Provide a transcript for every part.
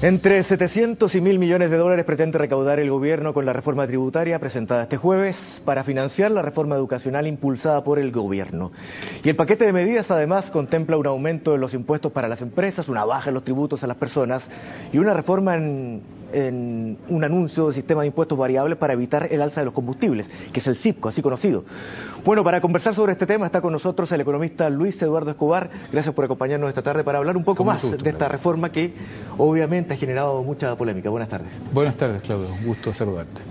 Entre 700 y 1.000 millones de dólares pretende recaudar el gobierno con la reforma tributaria presentada este jueves para financiar la reforma educacional impulsada por el gobierno. Y el paquete de medidas además contempla un aumento de los impuestos para las empresas, una baja en los tributos a las personas y una reforma en un anuncio de sistema de impuestos variables para evitar el alza de los combustibles, que es el CIPCO, así conocido. Bueno, para conversar sobre este tema está con nosotros el economista Luis Eduardo Escobar. Gracias por acompañarnos esta tarde para hablar un poco más de esta reforma que obviamente ha generado mucha polémica. Buenas tardes. Buenas tardes, Claudio. Un gusto saludarte.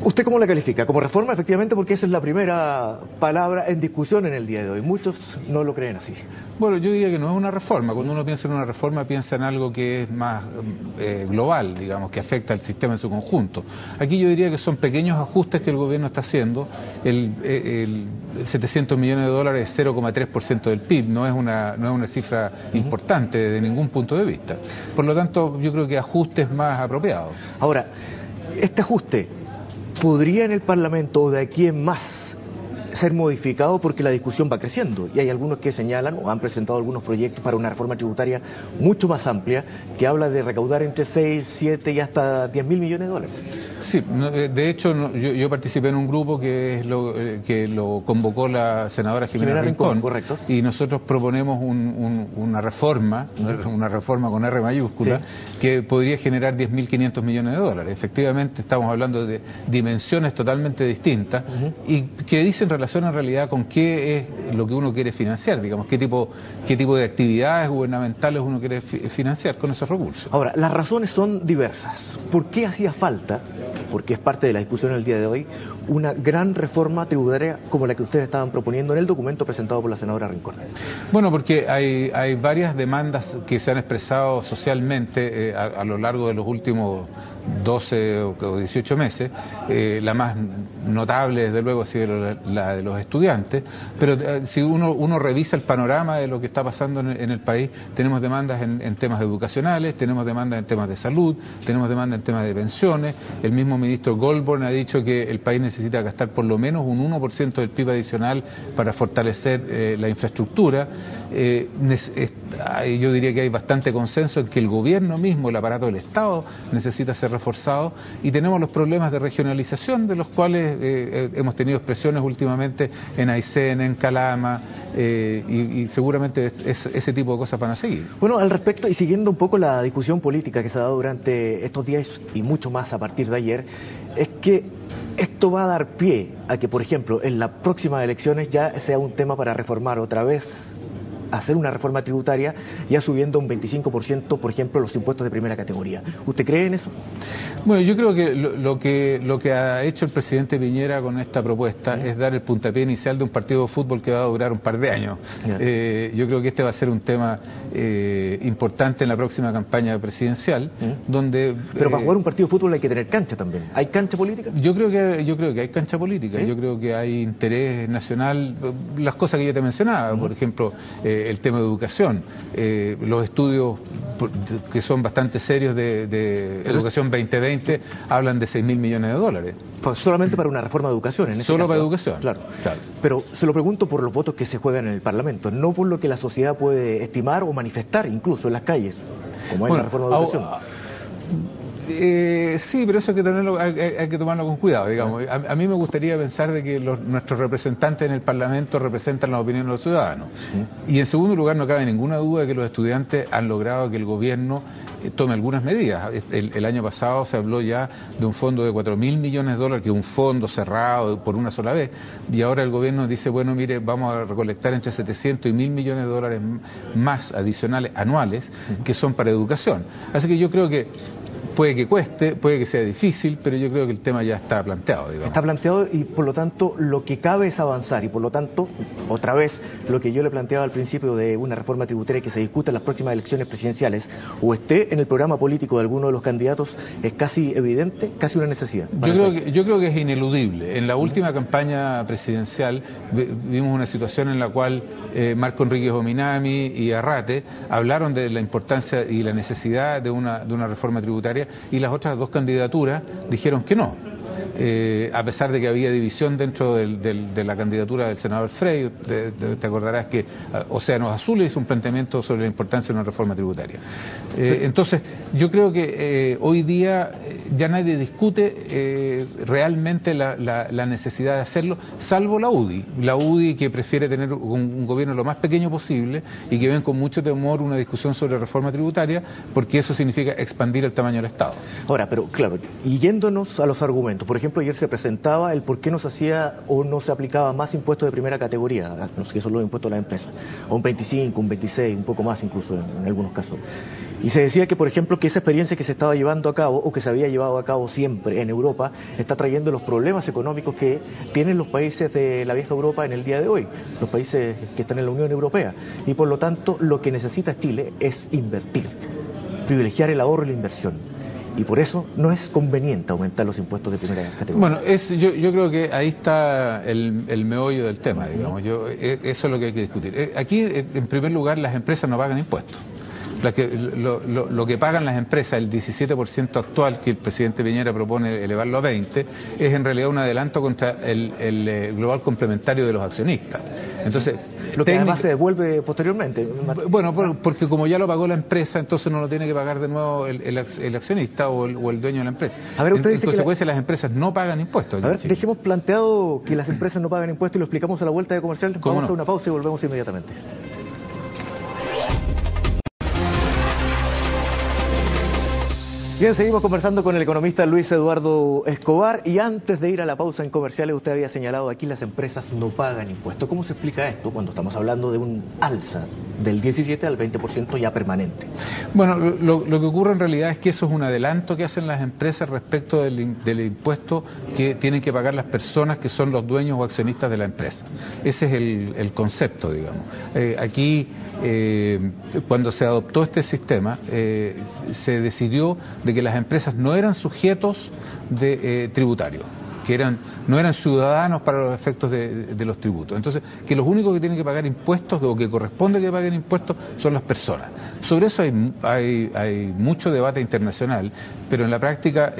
¿Usted cómo la califica? Como reforma, efectivamente, porque esa es la primera palabra en discusión en el día de hoy. Muchos no lo creen así. Bueno, yo diría que no es una reforma. Cuando uno piensa en una reforma, piensa en algo que es más global, digamos, que afecta al sistema en su conjunto. Aquí yo diría que son pequeños ajustes que el gobierno está haciendo. El 700 millones de dólares es 0,3% del PIB, no es una cifra importante desde ningún punto de vista. Por lo tanto, yo creo que ajustes más apropiados. Ahora, este ajuste ¿podría en el Parlamento o de aquí en más ser modificado porque la discusión va creciendo? Y hay algunos que señalan o han presentado algunos proyectos para una reforma tributaria mucho más amplia que habla de recaudar entre 6, 7 y hasta 10.000 millones de dólares. Sí, de hecho yo participé en un grupo que lo convocó la senadora Jimena Rincón, correcto. Y nosotros proponemos una reforma con R mayúscula, sí, que podría generar 10.500 millones de dólares. Efectivamente estamos hablando de dimensiones totalmente distintas y que dicen relación en realidad con qué es lo que uno quiere financiar, digamos, qué tipo de actividades gubernamentales uno quiere financiar con esos recursos. Ahora, las razones son diversas. ¿Por qué hacía falta, porque es parte de la discusión el día de hoy, una gran reforma tributaria como la que ustedes estaban proponiendo en el documento presentado por la senadora Rincón? Bueno, porque hay varias demandas que se han expresado socialmente a lo largo de los últimos 12 o 18 meses. La más notable, desde luego, ha sido la de los estudiantes, pero si uno revisa el panorama de lo que está pasando en el país, tenemos demandas en temas educacionales, tenemos demandas en temas de salud, tenemos demandas en temas de pensiones. El mismo ministro Goldborn ha dicho que el país necesita gastar por lo menos un 1% del PIB adicional para fortalecer la infraestructura. Yo diría que hay bastante consenso en que el gobierno mismo, el aparato del Estado, necesita ser reforzado, y tenemos los problemas de regionalización, de los cuales hemos tenido expresiones últimamente en Aysén, en Calama, y seguramente ese tipo de cosas van a seguir. Bueno, al respecto, y siguiendo un poco la discusión política que se ha dado durante estos días y mucho más a partir de ayer, es que esto va a dar pie a que, por ejemplo, en las próximas elecciones ya sea un tema para reformar otra vez, hacer una reforma tributaria, ya subiendo un 25%, por ejemplo, los impuestos de primera categoría. ¿Usted cree en eso? Bueno, yo creo que lo que ha hecho el presidente Piñera con esta propuesta es dar el puntapié inicial de un partido de fútbol que va a durar un par de años. Yo creo que este va a ser un tema importante en la próxima campaña presidencial, donde... Pero para jugar un partido de fútbol hay que tener cancha también. ¿Hay cancha política? Yo creo que hay cancha política. ¿Sí? Yo creo que hay interés nacional, las cosas que yo te mencionaba, por ejemplo, el tema de educación, los estudios que son bastante serios de Educación 2020 hablan de 6.000 millones de dólares. Solamente para una reforma de educación, en este Solo caso. Para educación. Claro. Pero se lo pregunto por los votos que se juegan en el Parlamento, no por lo que la sociedad puede estimar o manifestar incluso en las calles, como es la reforma de educación. Sí, pero eso hay que tomarlo con cuidado, digamos. A mí me gustaría pensar de que nuestros representantes en el Parlamento representan las opiniones de los ciudadanos. Y en segundo lugar, no cabe ninguna duda de que los estudiantes han logrado que el gobierno tome algunas medidas. El año pasado se habló ya de un fondo de 4.000 millones de dólares, que es un fondo cerrado por una sola vez, y ahora el gobierno dice, bueno, mire, vamos a recolectar entre 700 y 1.000 millones de dólares más adicionales anuales, que son para educación. Así que yo creo que puede que cueste, puede que sea difícil, pero yo creo que el tema ya está planteado, digamos. Está planteado y por lo tanto lo que cabe es avanzar, y por lo tanto, otra vez, lo que yo le planteaba al principio de una reforma tributaria que se discuta en las próximas elecciones presidenciales, o esté en el programa político de alguno de los candidatos, es casi evidente, casi una necesidad. Yo creo que es ineludible. En la última campaña presidencial vimos una situación en la cual Marco Enríquez Ominami y Arrate hablaron de la importancia y la necesidad de una reforma tributaria, y las otras dos candidaturas dijeron que no. a pesar de que había división dentro de la candidatura del senador Frey. Te acordarás que Océanos Azules hizo un planteamiento sobre la importancia de una reforma tributaria. Entonces, yo creo que hoy día ya nadie discute realmente la necesidad de hacerlo, salvo la UDI que prefiere tener un gobierno lo más pequeño posible y que ven con mucho temor una discusión sobre reforma tributaria, porque eso significa expandir el tamaño del Estado. Ahora, pero claro, y yéndonos a los argumentos, por ejemplo, ayer se presentaba el por qué no se hacía o no se aplicaba más impuestos de primera categoría, no sé qué son los impuestos a las empresas, a un 25, un 26, un poco más incluso en algunos casos. Y se decía que, por ejemplo, que esa experiencia que se estaba llevando a cabo, o que se había llevado a cabo siempre en Europa, está trayendo los problemas económicos que tienen los países de la vieja Europa en el día de hoy, los países que están en la Unión Europea. Y por lo tanto, lo que necesita Chile es invertir, privilegiar el ahorro y la inversión. Y por eso no es conveniente aumentar los impuestos de primera categoría. Bueno, yo creo que ahí está el meollo del tema, digamos. Eso es lo que hay que discutir. Aquí, en primer lugar, las empresas no pagan impuestos. Lo que pagan las empresas, el 17% actual que el presidente Piñera propone elevarlo a 20%, es en realidad un adelanto contra el global complementario de los accionistas. Entonces, lo que además se devuelve posteriormente. Bueno, porque como ya lo pagó la empresa, entonces no lo tiene que pagar de nuevo el accionista o el dueño de la empresa. A ver, usted dice en consecuencia, las empresas no pagan impuestos. A ver, dejemos planteado que las empresas no pagan impuestos y lo explicamos a la vuelta de comercial. Vamos a una pausa y volvemos inmediatamente. Bien, seguimos conversando con el economista Luis Eduardo Escobar, y antes de ir a la pausa en comerciales usted había señalado aquí las empresas no pagan impuestos. ¿Cómo se explica esto cuando estamos hablando de un alza del 17 al 20% ya permanente? Bueno, lo que ocurre en realidad es que eso es un adelanto que hacen las empresas respecto del impuesto que tienen que pagar las personas que son los dueños o accionistas de la empresa. Ese es el concepto, digamos. Aquí, cuando se adoptó este sistema, se decidió de que las empresas no eran sujetos tributarios, que no eran ciudadanos para los efectos de los tributos. Entonces, que los únicos que tienen que pagar impuestos, o que corresponde que paguen impuestos, son las personas. Sobre eso hay mucho debate internacional, pero en la práctica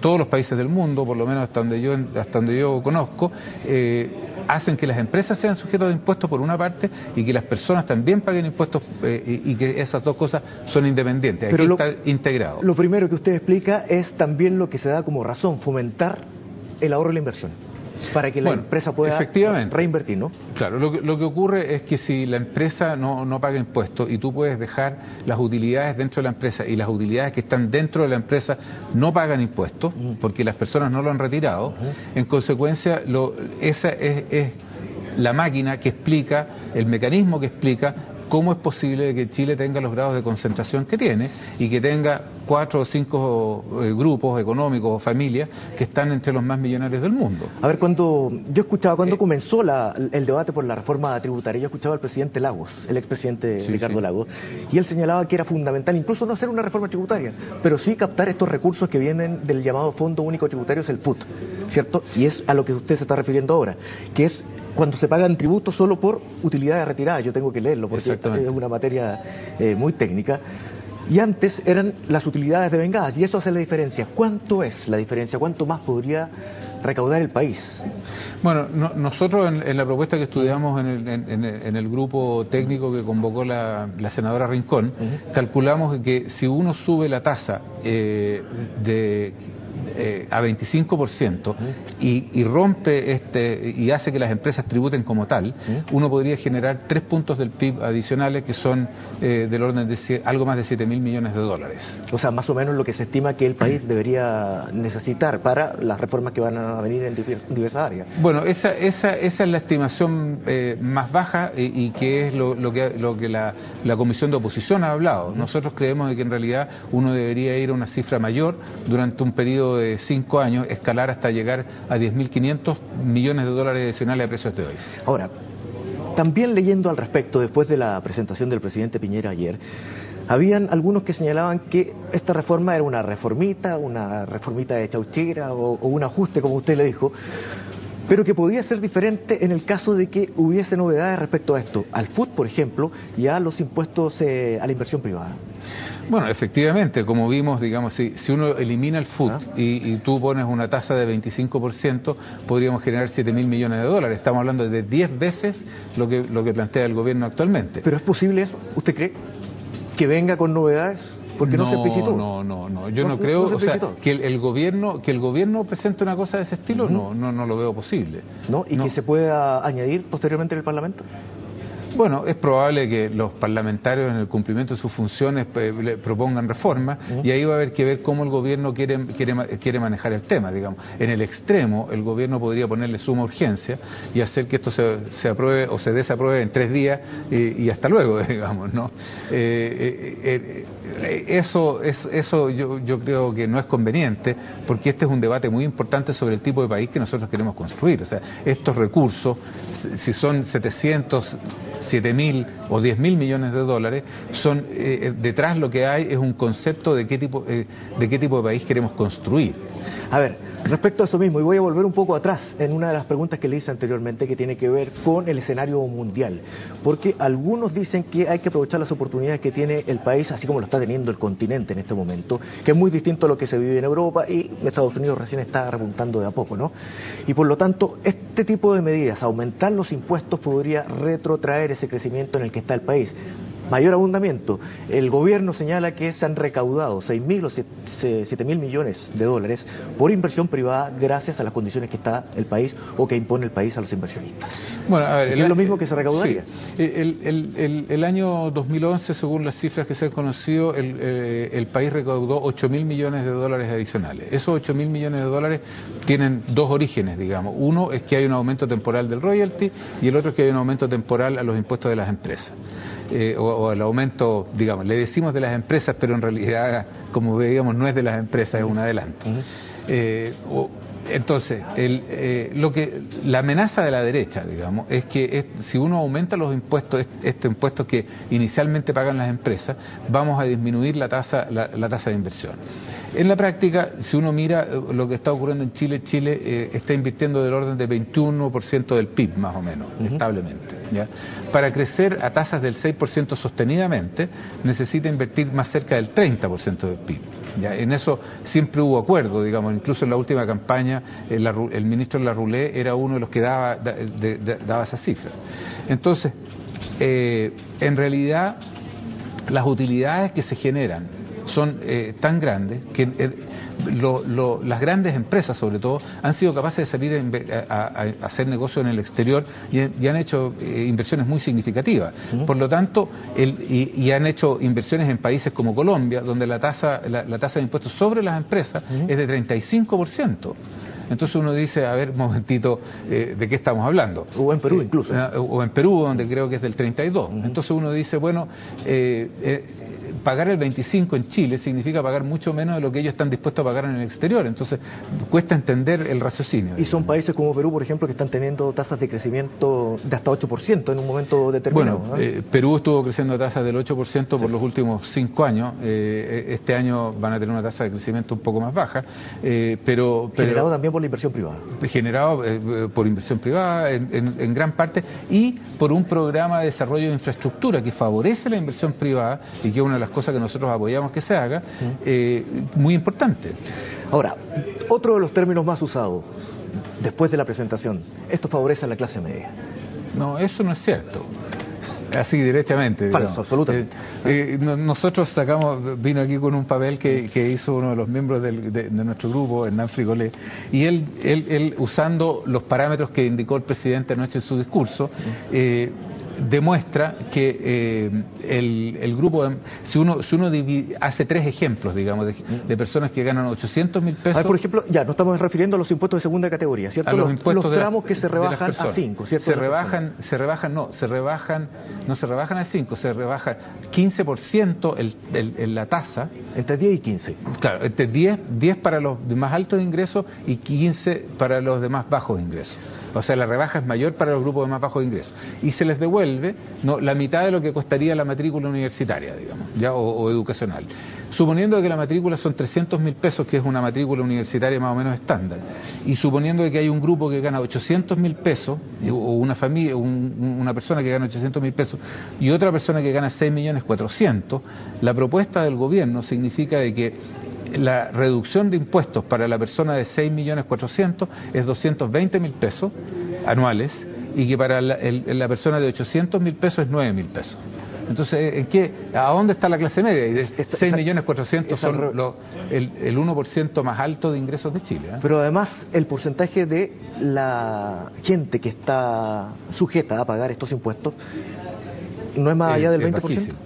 todos los países del mundo, por lo menos hasta donde yo conozco, hacen que las empresas sean sujetos de impuestos por una parte y que las personas también paguen impuestos, y que esas dos cosas son independientes. Aquí está integrado. Lo primero que usted explica es también lo que se da como razón, fomentar el ahorro y la inversión, para que la empresa pueda reinvertir, ¿no? Claro, lo que ocurre es que si la empresa no paga impuestos y tú puedes dejar las utilidades dentro de la empresa, y las utilidades que están dentro de la empresa no pagan impuestos porque las personas no lo han retirado, en consecuencia esa es la máquina que explica, el mecanismo que explica cómo es posible que Chile tenga los grados de concentración que tiene y que tenga 4 o 5 grupos económicos o familias que están entre los más millonarios del mundo. A ver, cuando comenzó el debate por la reforma tributaria, yo escuchaba al presidente Lagos, el expresidente Ricardo Lagos, y él señalaba que era fundamental incluso no hacer una reforma tributaria, pero sí captar estos recursos que vienen del llamado Fondo Único Tributario, es el FUT, ¿cierto? Y es a lo que usted se está refiriendo ahora, que es cuando se pagan tributos solo por utilidades retiradas. Yo tengo que leerlo porque es una materia muy técnica. Y antes eran las utilidades devengadas, y eso hace la diferencia. ¿Cuánto es la diferencia? ¿Cuánto más podría recaudar el país? Bueno, nosotros en la propuesta que estudiamos en el grupo técnico que convocó la senadora Rincón, calculamos que si uno sube la tasa a 25% y rompe y hace que las empresas tributen como tal, uno podría generar 3 puntos del PIB adicionales, que son del orden de algo más de 7.000 millones de dólares. O sea, más o menos lo que se estima que el país debería necesitar para las reformas que van a venir en diversas áreas. Bueno, esa es la estimación más baja, y que es lo que la Comisión de Oposición ha hablado. Nosotros creemos de que en realidad uno debería ir a una cifra mayor durante un periodo de 5 años, escalar hasta llegar a 10.500 millones de dólares adicionales a precios de hoy. Ahora, también leyendo al respecto, después de la presentación del presidente Piñera ayer, habían algunos que señalaban que esta reforma era una reformita de chauchera o un ajuste, como usted le dijo, pero que podía ser diferente en el caso de que hubiese novedades respecto a esto, al FUT, por ejemplo, y a los impuestos a la inversión privada. Bueno, efectivamente, como vimos, digamos, si uno elimina el FUT y tú pones una tasa de 25%, podríamos generar 7.000 millones de dólares. Estamos hablando de 10 veces lo que plantea el gobierno actualmente. ¿Pero es posible eso? ¿Usted cree que venga con novedades? Porque no se explicitó. No. Yo no creo, o sea, que el gobierno presente una cosa de ese estilo, no lo veo posible. ¿No? ¿Y que se pueda añadir posteriormente en el Parlamento? Bueno, es probable que los parlamentarios en el cumplimiento de sus funciones le propongan reformas y ahí va a haber que ver cómo el gobierno quiere manejar el tema, digamos. En el extremo, el gobierno podría ponerle suma urgencia y hacer que esto se apruebe o se desapruebe en 3 días y hasta luego, digamos, ¿no? Eso yo creo que no es conveniente porque este es un debate muy importante sobre el tipo de país que nosotros queremos construir. O sea, estos recursos, si son 700, 7.000 o 10.000 millones de dólares, son detrás lo que hay es un concepto de qué tipo de país queremos construir. A ver, respecto a eso mismo, y voy a volver un poco atrás en una de las preguntas que le hice anteriormente, que tiene que ver con el escenario mundial, porque algunos dicen que hay que aprovechar las oportunidades que tiene el país, así como lo está teniendo el continente en este momento, que es muy distinto a lo que se vive en Europa, y Estados Unidos recién está repuntando de a poco, ¿no? Y por lo tanto, este tipo de medidas, aumentar los impuestos, podría retrotraer ese crecimiento en el que está el país. Mayor abundamiento. El gobierno señala que se han recaudado 6.000 o 7.000 millones de dólares por inversión privada gracias a las condiciones que está el país o que impone el país a los inversionistas. Bueno, a ver, ¿Es lo mismo que se recaudaría? Sí. El año 2011, según las cifras que se han conocido, el país recaudó 8.000 millones de dólares adicionales. Esos 8.000 millones de dólares tienen 2 orígenes, digamos. Uno es que hay un aumento temporal del royalty y el otro es que hay un aumento temporal a los impuestos de las empresas. O el aumento, digamos, le decimos de las empresas, pero en realidad, como veíamos, no es de las empresas, es un adelanto. Entonces, la amenaza de la derecha, digamos, es que si uno aumenta los impuestos, estos impuestos que inicialmente pagan las empresas, vamos a disminuir la tasa de inversión. En la práctica, si uno mira lo que está ocurriendo en Chile, Chile está invirtiendo del orden del 21% del PIB, más o menos, establemente, ¿ya? Para crecer a tasas del 6% sostenidamente, necesita invertir más cerca del 30% del PIB. ¿Ya? En eso siempre hubo acuerdo, digamos, incluso en la última campaña el ministro Larroulé era uno de los que daba esa cifra. Entonces, en realidad, las utilidades que se generan son tan grandes que las grandes empresas, sobre todo, han sido capaces de salir a hacer negocio en el exterior y han hecho inversiones muy significativas. Por lo tanto, y han hecho inversiones en países como Colombia, donde la tasa de impuestos sobre las empresas es de 35%. Entonces uno dice, a ver, un momentito, ¿de qué estamos hablando? O en Perú incluso. O en Perú, donde creo que es del 32%. Entonces uno dice, bueno, pagar el 25% en Chile significa pagar mucho menos de lo que ellos están dispuestos a pagar en el exterior. Entonces cuesta entender el raciocinio. Y son países como Perú, por ejemplo, que están teniendo tasas de crecimiento de hasta 8% en un momento determinado. Bueno, Perú estuvo creciendo a tasas del 8% por los últimos 5 años. Este año van a tener una tasa de crecimiento un poco más baja. Pero generado también por la inversión privada. Generado por inversión privada en gran parte y por un programa de desarrollo de infraestructura que favorece la inversión privada y que es una de las cosas que nosotros apoyamos que se haga, muy importante. Ahora, otro de los términos más usados después de la presentación, esto favorece a la clase media. No, eso no es cierto. Así derechamente. Falso, absolutamente. Nosotros vino aquí con un papel que hizo uno de los miembros de nuestro grupo, Hernán Frigolé, y él usando los parámetros que indicó el presidente anoche en su discurso, demuestra que el grupo, si uno hace 3 ejemplos, digamos, de personas que ganan 800.000 pesos. A ver, por ejemplo, ya nos estamos refiriendo a los impuestos de segunda categoría, ¿cierto? A los tramos que se rebajan a 5, ¿cierto? No se rebajan a 5, se rebaja 15% la tasa. Entre 10 y 15. Claro, entre 10 para los de más altos ingresos y 15 para los de más bajos ingresos. O sea, la rebaja es mayor para los grupos de más bajos ingresos. Y se les devuelve devuelve, ¿no?, la mitad de lo que costaría la matrícula universitaria, digamos, ya, o educacional. Suponiendo que la matrícula son 300.000 pesos, que es una matrícula universitaria más o menos estándar, y suponiendo que hay un grupo que gana 800.000 pesos, o una familia, una persona que gana 800.000 pesos, y otra persona que gana 6.400.000, la propuesta del gobierno significa de que la reducción de impuestos para la persona de 6.400.000 es 220.000 pesos anuales, y que para la persona de 800.000 pesos es 9.000 pesos. Entonces, ¿a dónde está la clase media? Y 6.400.000 son el 1% más alto de ingresos de Chile, ¿eh? Pero además, el porcentaje de la gente que está sujeta a pagar estos impuestos no es más allá del 20%. Bajísimo.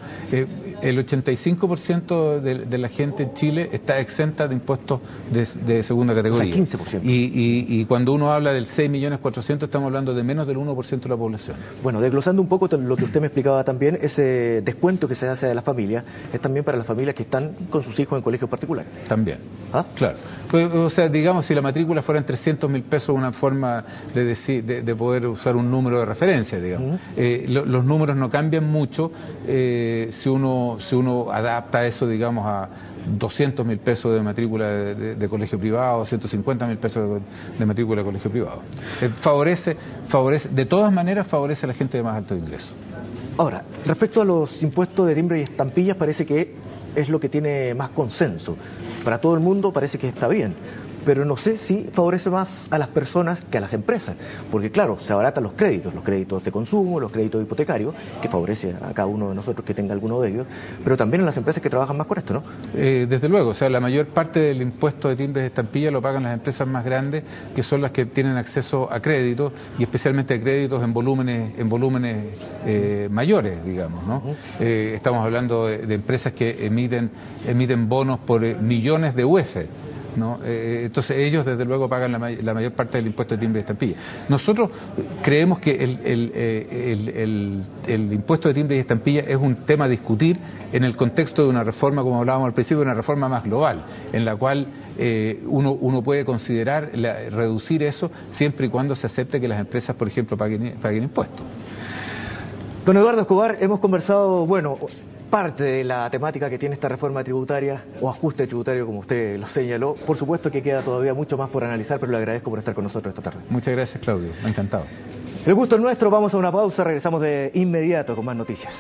El 85% de la gente en Chile está exenta de impuestos de segunda categoría. O sea, 15%. Y cuando uno habla del 6.400.000, estamos hablando de menos del 1% de la población. Bueno, desglosando un poco lo que usted me explicaba también, ese descuento que se hace a las familias es también para las familias que están con sus hijos en colegios particulares. También. ¿Ah? Claro. Pues, o sea, digamos, si la matrícula fuera en 300.000 pesos, una forma de poder usar un número de referencia, digamos. Los números no cambian mucho si uno adapta eso, digamos, a 200.000 pesos de matrícula de colegio privado, 150.000 pesos de matrícula de colegio privado. Favorece, de todas maneras favorece a la gente de más alto ingreso. Ahora, respecto a los impuestos de timbre y estampillas, parece que es lo que tiene más consenso. Para todo el mundo parece que está bien, pero no sé si favorece más a las personas que a las empresas, porque claro, se abaratan los créditos de consumo, los créditos hipotecarios, que favorece a cada uno de nosotros que tenga alguno de ellos, pero también a las empresas que trabajan más con esto, ¿no? Desde luego, o sea, la mayor parte del impuesto de timbres y estampillas lo pagan las empresas más grandes, que son las que tienen acceso a créditos, y especialmente a créditos en volúmenes mayores, digamos, ¿no? Estamos hablando de empresas que emiten bonos por millones de UF, ¿no? Entonces ellos desde luego pagan la mayor parte del impuesto de timbre y estampilla. Nosotros creemos que el impuesto de timbre y estampilla es un tema a discutir en el contexto de una reforma, como hablábamos al principio, una reforma más global, en la cual uno puede considerar reducir eso siempre y cuando se acepte que las empresas, por ejemplo, paguen impuestos. Don Eduardo Escobar, hemos conversado, bueno, parte de la temática que tiene esta reforma tributaria o ajuste tributario, como usted lo señaló. Por supuesto que queda todavía mucho más por analizar, pero le agradezco por estar con nosotros esta tarde. Muchas gracias, Claudio. Encantado. El gusto es nuestro. Vamos a una pausa. Regresamos de inmediato con más noticias.